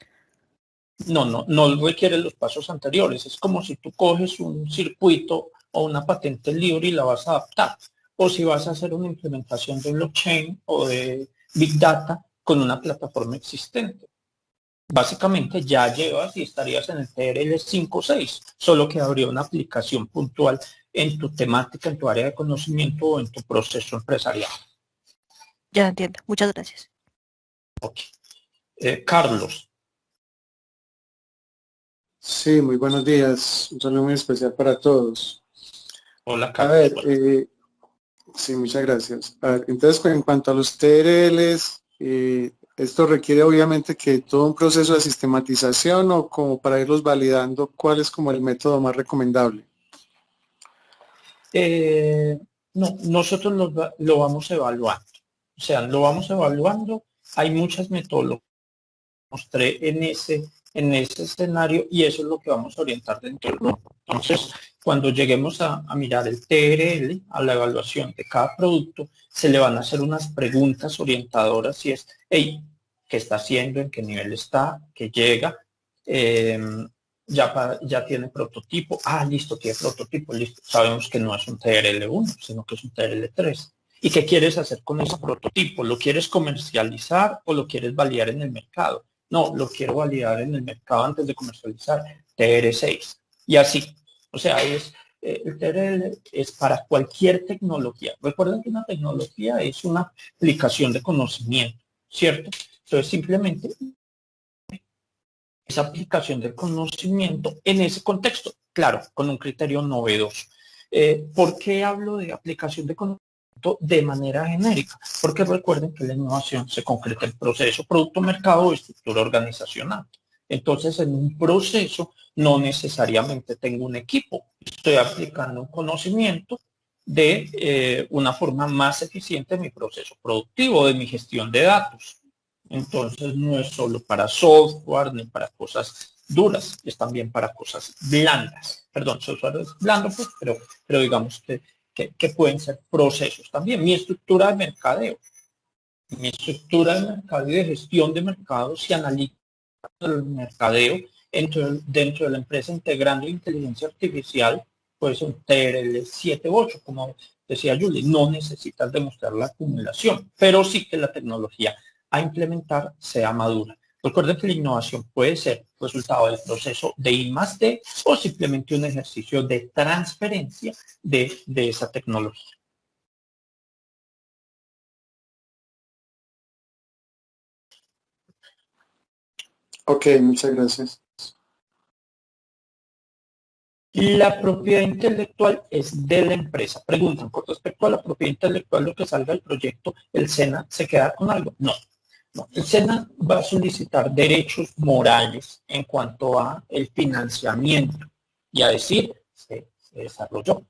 No requiere los pasos anteriores. Es como si tú coges un circuito o una patente libre y la vas a adaptar. O si vas a hacer una implementación de blockchain o de Big Data con una plataforma existente. Básicamente ya llevas y estarías en el TRL 5 o 6, solo que habría una aplicación puntual en tu temática, en tu área de conocimiento o en tu proceso empresarial. Ya entiendo. Muchas gracias. Okay. Carlos. Sí, muy buenos días. Un saludo muy especial para todos. Hola, A Carlos. ver, sí, muchas gracias. A ver, entonces, en cuanto a los TRLs, esto requiere obviamente que todo un proceso de sistematización o como para irlos validando, ¿cuál es como el método más recomendable? No, nosotros lo vamos evaluando. O sea, lo vamos evaluando. Hay muchas metodologías que mostré en ese escenario y eso es lo que vamos a orientar dentro del grupo. Entonces, cuando lleguemos a mirar el TRL, a la evaluación de cada producto, se le van a hacer unas preguntas orientadoras y es, hey, ¿qué está haciendo? ¿En qué nivel está? ¿Qué llega? Ya tiene prototipo. Ah, listo, tiene prototipo, listo. Sabemos que no es un TRL1, sino que es un TRL3. ¿Y qué quieres hacer con ese prototipo? ¿Lo quieres comercializar o lo quieres validar en el mercado? No, lo quiero validar en el mercado antes de comercializar. TR6. Y así. O sea, el TRL es para cualquier tecnología. Recuerden que una tecnología es una aplicación de conocimiento, ¿cierto? Entonces, simplemente esa aplicación del conocimiento en ese contexto, claro, con un criterio novedoso. ¿Por qué hablo de aplicación de conocimiento de manera genérica? Porque recuerden que la innovación se concreta en proceso, producto, mercado o estructura organizacional. Entonces, en un proceso no necesariamente tengo un equipo, estoy aplicando un conocimiento de una forma más eficiente en mi proceso productivo, de mi gestión de datos. Entonces no es solo para software ni para cosas duras, es también para cosas blandas. Perdón, software es blando, pues, pero digamos que pueden ser procesos también. Mi estructura de mercadeo, mi estructura de mercado y de gestión de mercado se analiza el mercadeo dentro de la empresa integrando inteligencia artificial, pues un TRL 7 u 8, como decía Julie, no necesitas demostrar la acumulación, pero sí que la tecnología a implementar sea madura. Recuerden que la innovación puede ser resultado del proceso de I+D o simplemente un ejercicio de transferencia de esa tecnología. Ok, muchas gracias. La propiedad intelectual es de la empresa. Preguntan, con respecto a la propiedad intelectual, lo que salga del proyecto, ¿el SENA se queda con algo? No. No, el SENA va a solicitar derechos morales en cuanto a el financiamiento y a decir, se desarrolló.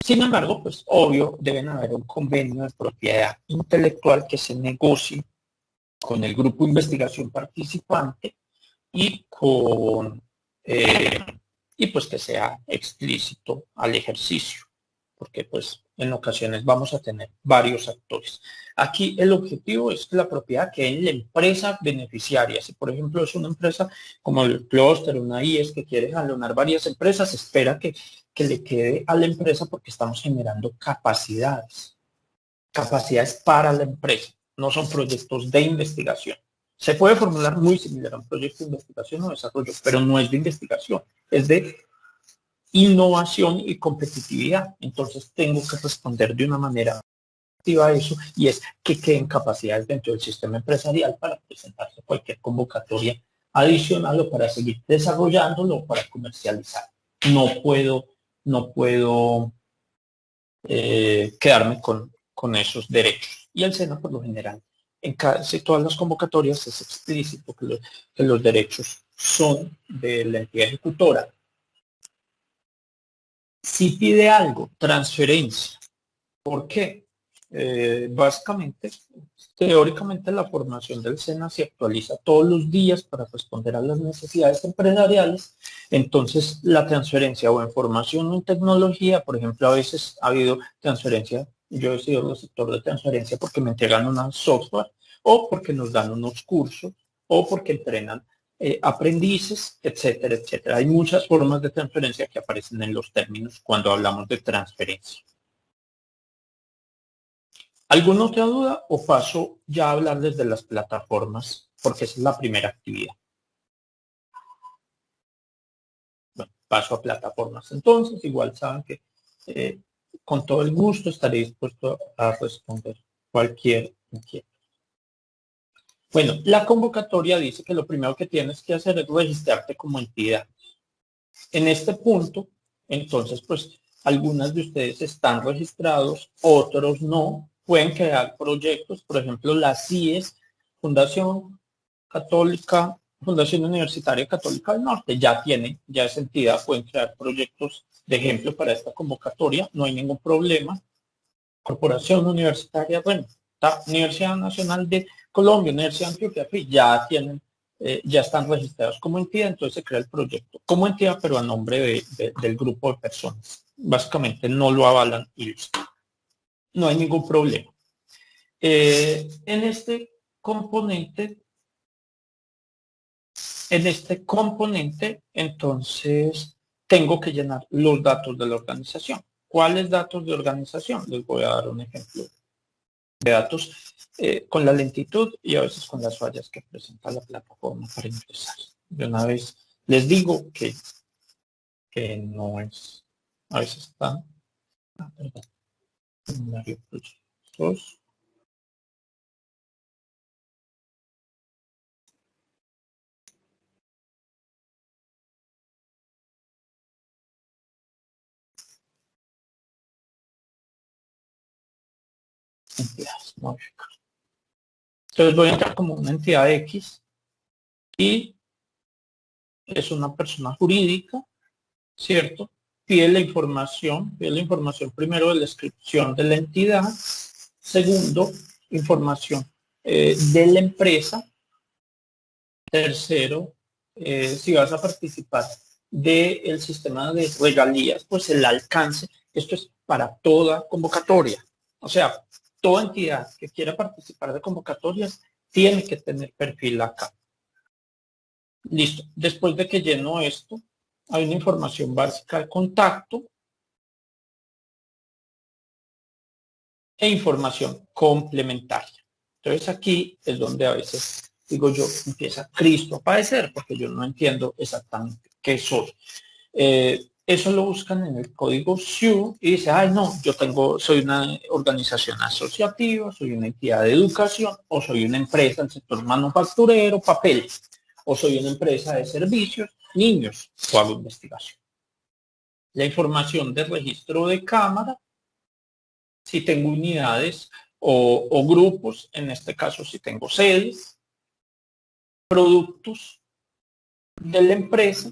Sin embargo, pues obvio, deben haber un convenio de propiedad intelectual que se negocie con el grupo de investigación participante y con y pues que sea explícito al ejercicio, porque pues En ocasiones vamos a tener varios actores. Aquí el objetivo es que la propiedad quede en la empresa beneficiaria. Si por ejemplo es una empresa como el clúster, una IES que quiere jalonar varias empresas, espera que le quede a la empresa porque estamos generando capacidades. Capacidades para la empresa, no son proyectos de investigación. Se puede formular muy similar a un proyecto de investigación o desarrollo, pero no es de investigación, es de innovación y competitividad. Entonces tengo que responder de una manera activa a eso, y es que queden capacidades dentro del sistema empresarial para presentarse cualquier convocatoria adicional o para seguir desarrollándolo o para comercializar. No puedo quedarme con esos derechos. Y el SENA, por lo general, en casi todas las convocatorias es explícito que los derechos son de la entidad ejecutora. Si pide algo, transferencia. ¿Por qué? Básicamente, teóricamente la formación del SENA se actualiza todos los días para responder a las necesidades empresariales. Entonces, la transferencia o en formación o en tecnología, por ejemplo, a veces ha habido transferencia, yo he sido receptor de transferencia porque me entregan una software o porque nos dan unos cursos o porque entrenan aprendices, etcétera, etcétera. Hay muchas formas de transferencia que aparecen en los términos cuando hablamos de transferencia. ¿Alguna otra duda o paso ya a hablarles de las plataformas? Porque esa es la primera actividad. Bueno, paso a plataformas. Entonces, igual saben que con todo el gusto estaré dispuesto a responder cualquier inquietud. Bueno, la convocatoria dice que lo primero que tienes que hacer es registrarte como entidad. En este punto, entonces, pues, algunas de ustedes están registrados, otros no. Pueden crear proyectos, por ejemplo, la CIES, Fundación Católica, Fundación Universitaria Católica del Norte, ya es entidad, pueden crear proyectos de ejemplo para esta convocatoria, no hay ningún problema. Corporación Universitaria, bueno, Universidad Nacional de Colombia, Universidad de Antioquia, ya están registrados como entidad, entonces se crea el proyecto como entidad, pero a nombre del grupo de personas. Básicamente no lo avalan y listo. No hay ningún problema. En este componente, entonces, tengo que llenar los datos de la organización. ¿Cuáles datos de organización? Les voy a dar un ejemplo de datos con la lentitud y a veces con las fallas que presenta la plataforma para ingresar. De una vez les digo que no es, a veces están, perdón, formulario proyectos. Entidades, modificar. Entonces voy a entrar como una entidad X y es una persona jurídica, ¿cierto? Pide la información primero de la descripción de la entidad, segundo, información de la empresa, tercero, si vas a participar del sistema de regalías, pues el alcance, esto es para toda convocatoria, o sea, toda entidad que quiera participar de convocatorias tiene que tener perfil acá. Listo, después de que lleno esto, hay una información básica de contacto e información complementaria. Entonces aquí es donde a veces, digo yo, empieza Cristo a padecer, porque yo no entiendo exactamente qué soy. Eso lo buscan en el código SIU y dice, ay no, soy una organización asociativa, soy una entidad de educación, o soy una empresa del sector manufacturero, papel, o soy una empresa de servicios, niños, o hago investigación. La información de registro de cámara, si tengo unidades o grupos, en este caso si tengo sedes, productos de la empresa,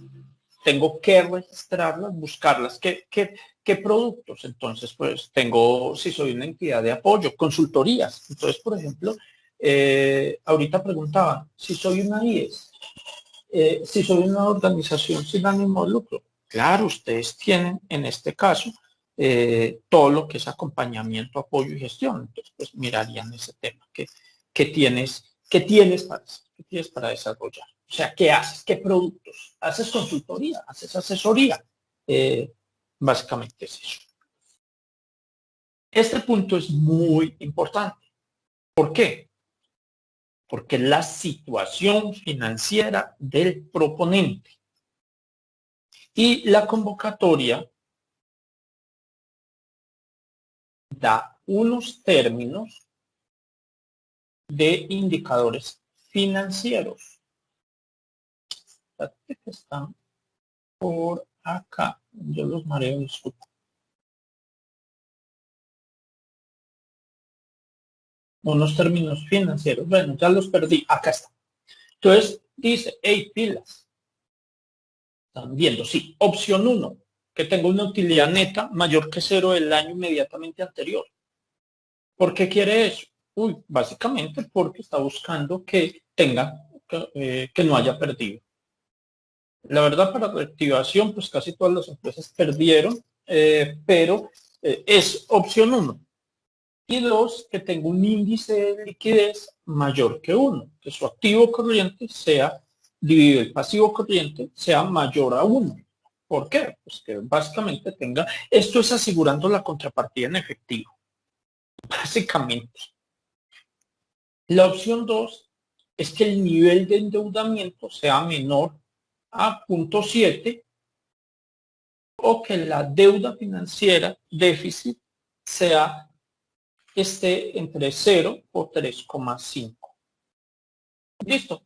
tengo que registrarlas, buscarlas. ¿Qué productos? Entonces, pues si soy una entidad de apoyo, consultorías. Entonces, por ejemplo, ahorita preguntaban, si soy una IES, si soy una organización sin ánimo de lucro. Claro, ustedes tienen, en este caso, todo lo que es acompañamiento, apoyo y gestión. Entonces, pues mirarían ese tema que tienes para desarrollar. O sea, ¿qué haces? ¿Qué productos? ¿Haces consultoría? ¿Haces asesoría? Básicamente es eso. Este punto es muy importante. ¿Por qué? Porque la situación financiera del proponente y la convocatoria da unos términos de indicadores financieros. Fíjate que están por acá. Yo los mareo, disculpa. Unos términos financieros. Bueno, ya los perdí. Acá está. Entonces dice, hey, pilas. Están viendo, sí. Opción 1, que tengo una utilidad neta mayor que 0 del año inmediatamente anterior. ¿Por qué quiere eso? Básicamente porque está buscando que tenga, que no haya perdido. La verdad, para reactivación, pues casi todas las empresas perdieron, pero es opción 1. Y 2, que tenga un índice de liquidez mayor que 1, que su activo corriente sea dividido el pasivo corriente sea mayor a 1. ¿Por qué? Pues que básicamente tenga, esto es asegurando la contrapartida en efectivo, básicamente. La opción 2 es que el nivel de endeudamiento sea menor a 0.7 o que la deuda financiera, déficit, esté entre 0 o 3,5. Listo.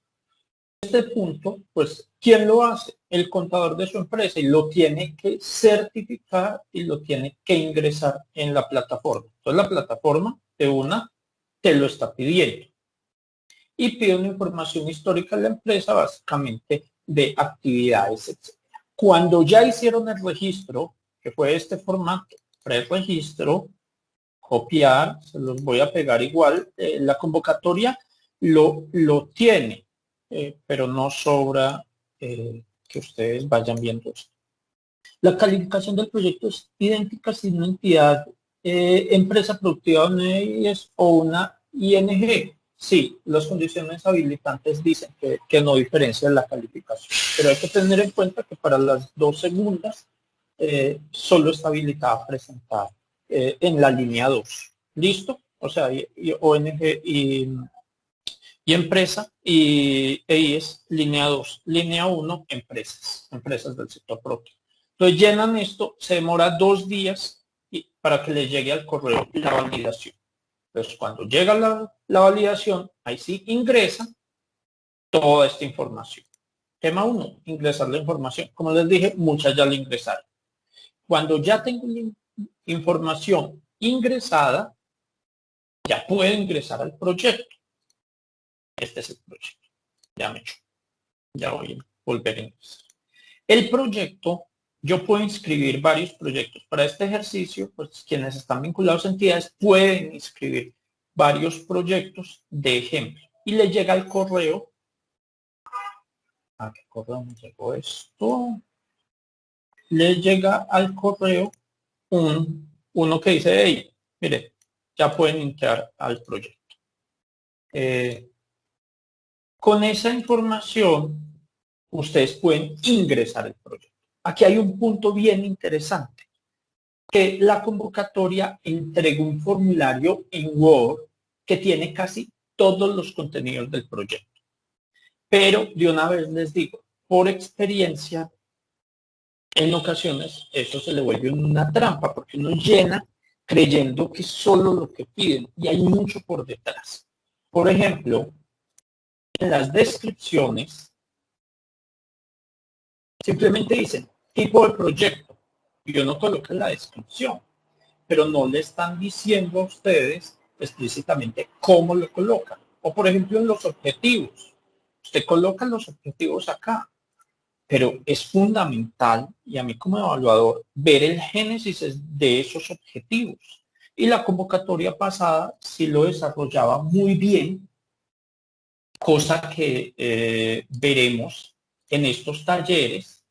Este punto, pues, ¿quién lo hace? El contador de su empresa y lo tiene que certificar y lo tiene que ingresar en la plataforma. Entonces, la plataforma de una te lo está pidiendo y pide una información histórica de la empresa, básicamente de actividades, etc. Cuando ya hicieron el registro, que fue este formato, preregistro, copiar, se los voy a pegar igual, la convocatoria lo tiene, pero no sobra que ustedes vayan viendo esto. La calificación del proyecto es idéntica si una entidad, empresa productiva o una ING. Sí, las condiciones habilitantes dicen que no diferencia la calificación, pero hay que tener en cuenta que para las dos segundas solo está habilitada a presentar en la línea 2. ¿Listo? O sea, ONG y empresa y EIS línea 2. Línea 1, empresas del sector propio. Entonces llenan esto, se demora 2 días para que les llegue al correo la validación. Entonces cuando llega la validación, ahí sí ingresa toda esta información. Tema 1, ingresar la información. Como les dije, muchas ya la ingresaron. Cuando ya tengo información ingresada, ya puedo ingresar al proyecto. Este es el proyecto. Ya me he hecho. Ya voy a volver a ingresar. El proyecto, yo puedo inscribir varios proyectos. Para este ejercicio, pues quienes están vinculados a entidades pueden inscribir varios proyectos de ejemplo. Y le llega al correo. ¿A qué correo me llegó esto? Le llega al correo uno que dice, hey, mire, ya pueden entrar al proyecto. Con esa información, ustedes pueden ingresar al proyecto. Aquí hay un punto bien interesante, que la convocatoria entrega un formulario en Word que tiene casi todos los contenidos del proyecto. Pero de una vez les digo, por experiencia, en ocasiones eso se le vuelve una trampa porque uno llena creyendo que es solo lo que piden y hay mucho por detrás. Por ejemplo, en las descripciones simplemente dicen tipo de proyecto y uno coloca en la descripción, pero no le están diciendo a ustedes explícitamente cómo lo colocan. O por ejemplo en los objetivos. Usted coloca los objetivos acá, pero es fundamental, y a mí como evaluador, ver el génesis de esos objetivos. Y la convocatoria pasada sí lo desarrollaba muy bien, cosa que veremos en estos talleres,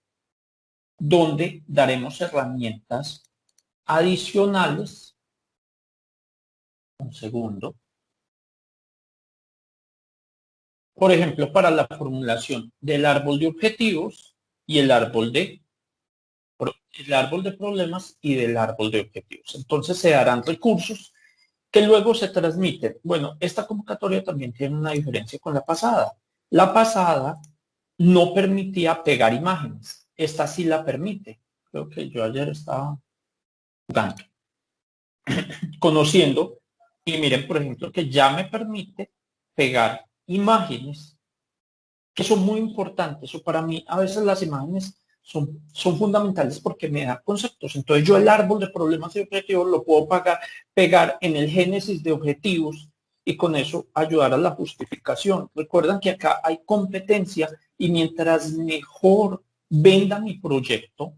donde daremos herramientas adicionales. Un segundo. Por ejemplo, para la formulación del árbol de objetivos y el árbol de problemas y del árbol de objetivos. Entonces se darán recursos que luego se transmiten. Bueno, esta convocatoria también tiene una diferencia con la pasada. La pasada no permitía pegar imágenes. Esta sí la permite. Creo que yo ayer estaba jugando, conociendo, y miren, por ejemplo, que ya me permite pegar imágenes que son muy importantes, o para mí a veces las imágenes son fundamentales porque me da conceptos. Entonces yo el árbol de problemas y objetivos lo puedo pegar en el génesis de objetivos y con eso ayudar a la justificación. Recuerdan que acá hay competencia y mientras mejor venda mi proyecto,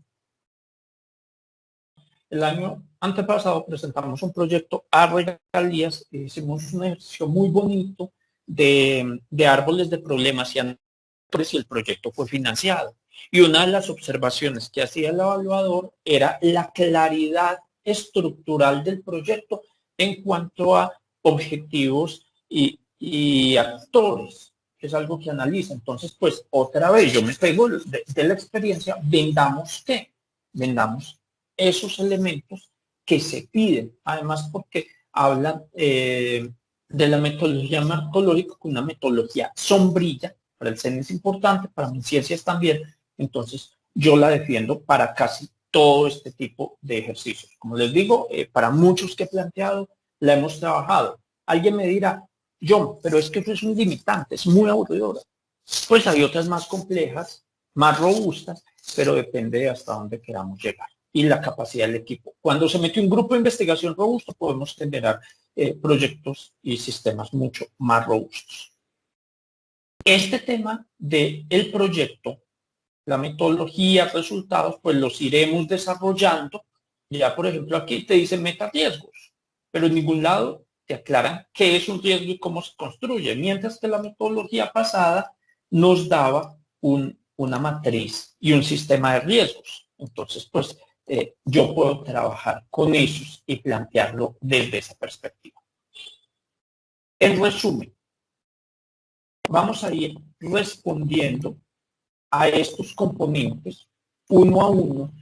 el año antepasado presentamos un proyecto a regalías, hicimos un ejercicio muy bonito de árboles de problemas y el proyecto fue financiado. Y una de las observaciones que hacía el evaluador era la claridad estructural del proyecto en cuanto a objetivos y actores, que es algo que analiza. Entonces, pues, otra vez, yo me pego de la experiencia, vendamos esos elementos que se piden, además porque hablan de la metodología metodológica, una metodología sombrilla. Para el CEN es importante, para mis ciencias también, entonces yo la defiendo para casi todo este tipo de ejercicios. Como les digo, para muchos que he planteado, la hemos trabajado. Alguien me dirá, John, pero es que eso es un limitante, es muy aburridora. Pues hay otras más complejas, más robustas, pero depende de hasta dónde queramos llegar y la capacidad del equipo. Cuando se mete un grupo de investigación robusto, podemos generar proyectos y sistemas mucho más robustos. Este tema del proyecto, la metodología, resultados, pues los iremos desarrollando. Ya, por ejemplo, aquí te dice meta riesgos, pero en ningún lado te aclaran qué es un riesgo y cómo se construye, mientras que la metodología pasada nos daba una matriz y un sistema de riesgos. Entonces, pues, yo puedo trabajar con esos y plantearlo desde esa perspectiva. En resumen, vamos a ir respondiendo a estos componentes uno a uno,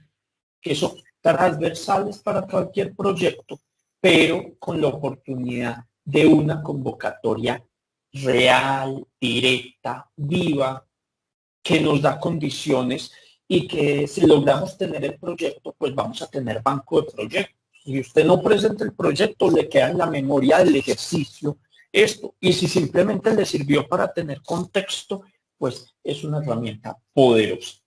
que son transversales para cualquier proyecto, pero con la oportunidad de una convocatoria real, directa, viva, que nos da condiciones y que si logramos tener el proyecto, pues vamos a tener banco de proyectos. Si usted no presenta el proyecto, le queda en la memoria del ejercicio esto. Y si simplemente le sirvió para tener contexto, pues es una herramienta poderosa.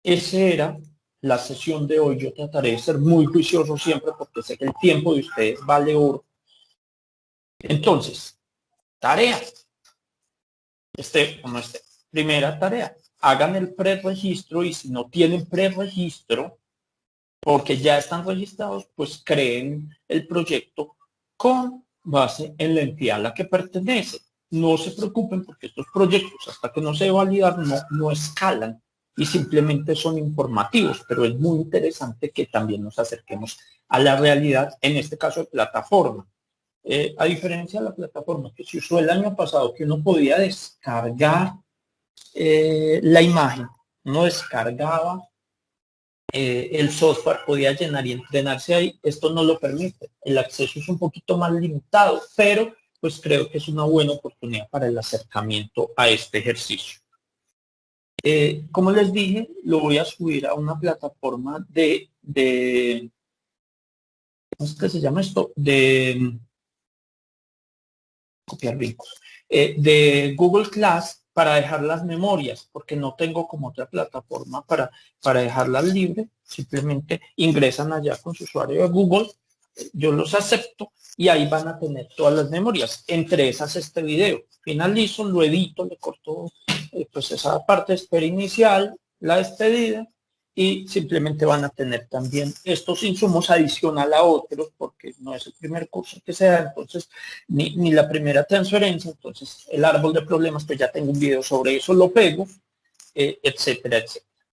Esa era la sesión de hoy. Yo trataré de ser muy juicioso siempre porque sé que el tiempo de ustedes vale oro. Entonces, tarea. Primera tarea. Hagan el preregistro y si no tienen preregistro, porque ya están registrados, pues creen el proyecto con base en la entidad a la que pertenece. No se preocupen porque estos proyectos, hasta que no se validan, no escalan y simplemente son informativos, pero es muy interesante que también nos acerquemos a la realidad, en este caso de plataforma. A diferencia de la plataforma que se usó el año pasado, que uno podía descargar la imagen, uno descargaba el software, podía llenar y entrenarse ahí. Esto no lo permite. El acceso es un poquito más limitado, pero pues creo que es una buena oportunidad para el acercamiento a este ejercicio. Como les dije, lo voy a subir a una plataforma ¿cómo es que se llama esto? Copiar vínculos. De Google Class para dejar las memorias, porque no tengo como otra plataforma para dejarlas libre. Simplemente ingresan allá con su usuario de Google, yo los acepto y ahí van a tener todas las memorias, entre esas este video. Finalizo, lo edito, le corto pues esa parte de espera inicial, la despedida, y simplemente van a tener también estos insumos adicional a otros, porque no es el primer curso que se da, entonces, ni la primera transferencia. Entonces el árbol de problemas, pues ya tengo un video sobre eso, lo pego, etcétera, etcétera.